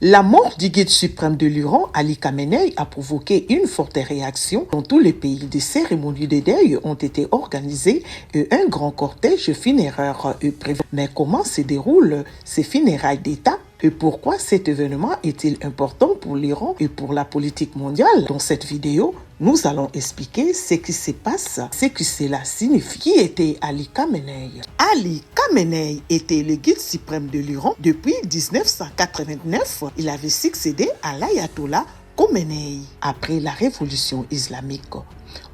La mort du guide suprême de l'Iran, Ali Khamenei, a provoqué une forte réaction. Dans tous les pays, des cérémonies de deuil ont été organisées et un grand cortège funéraire est prévu. Mais comment se déroulent ces funérailles d'État? Et pourquoi cet événement est-il important pour l'Iran et pour la politique mondiale? Dans cette vidéo, nous allons expliquer ce qui se passe, ce que cela signifie. Qui était Ali Khamenei? Ali Khamenei était le guide suprême de l'Iran depuis 1989. Il avait succédé à l'ayatollah Khomeini après la révolution islamique.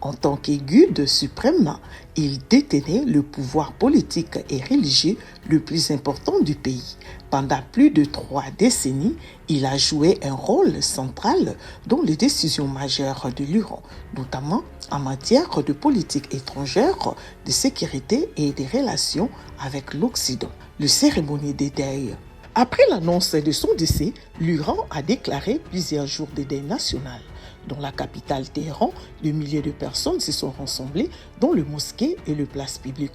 En tant que guide suprême, il détenait le pouvoir politique et religieux le plus important du pays. Pendant plus de 3 décennies, il a joué un rôle central dans les décisions majeures de l'Iran, notamment en matière de politique étrangère, de sécurité et des relations avec l'Occident. La cérémonie de deuil. Après l'annonce de son décès, l'Iran a déclaré plusieurs jours de deuil national. Dans la capitale Téhéran, des milliers de personnes se sont rassemblées dans les mosquées et les places publiques.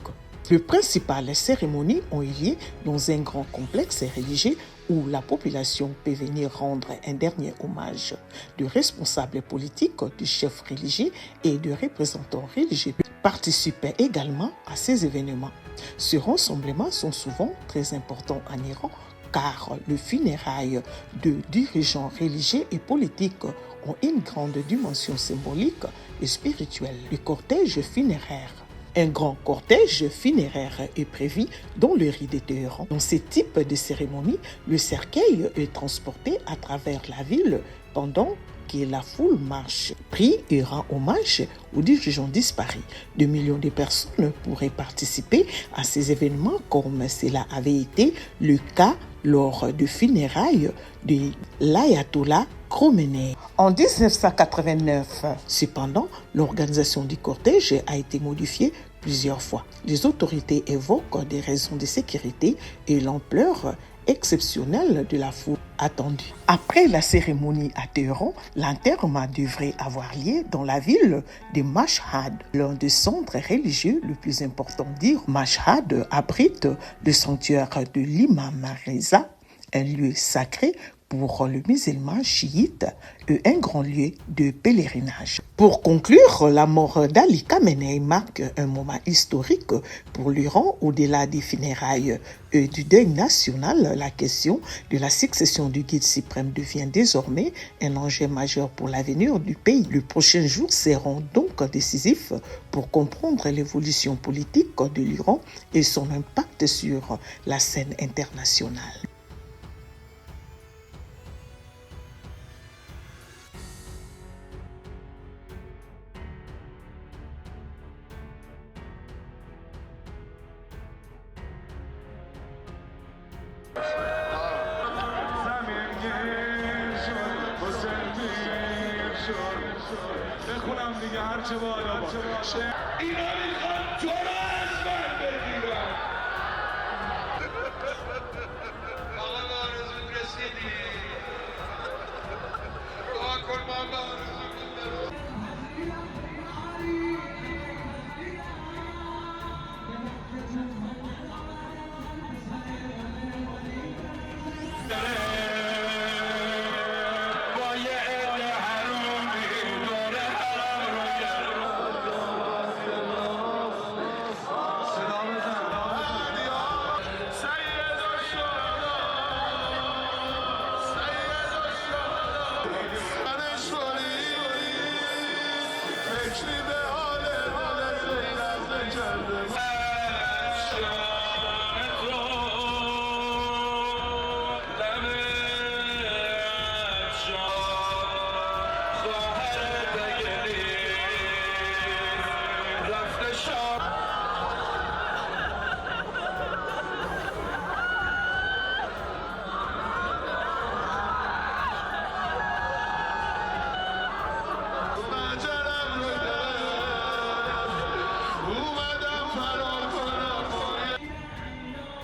Les principales cérémonies ont eu lieu dans un grand complexe religieux où la population peut venir rendre un dernier hommage. De responsables politiques, de chefs religieux et de représentants religieux participaient également à ces événements. Ces rassemblements sont souvent très importants en Iran car les funérailles de dirigeants religieux et politiques ont une grande dimension symbolique et spirituelle. Le cortège funéraire. Un grand cortège funéraire est prévu dans le riz de Téhéran. Dans ce type de cérémonie, le cercueil est transporté à travers la ville pendant que la foule marche, prie et rend hommage aux dirigeants disparus. 2 millions de personnes pourraient participer à ces événements comme cela avait été le cas lors des funérailles de l'ayatollah Khomeini. En 1989, cependant, l'organisation du cortège a été modifiée plusieurs fois. Les autorités évoquent des raisons de sécurité et l'ampleur exceptionnelle de la foule attendue. Après la cérémonie à Téhéran, l'enterrement devrait avoir lieu dans la ville de Mashhad, l'un des centres religieux le plus important d'Iran. Mashhad abrite le sanctuaire de l'imam Reza, un lieu sacré pour les musulmans chiites et un grand lieu de pèlerinage. Pour conclure, la mort d'Ali Khamenei marque un moment historique pour l'Iran. Au-delà des funérailles et du deuil national, la question de la succession du guide suprême devient désormais un enjeu majeur pour l'avenir du pays. Les prochains jours seront donc décisifs pour comprendre l'évolution politique de l'Iran et son impact sur la scène internationale. بخونم دیگه هرچه بالا باشه اینا میخواد تو رو از من بگیرم آقا به آرزون رسیدی دعا کن من به آرزون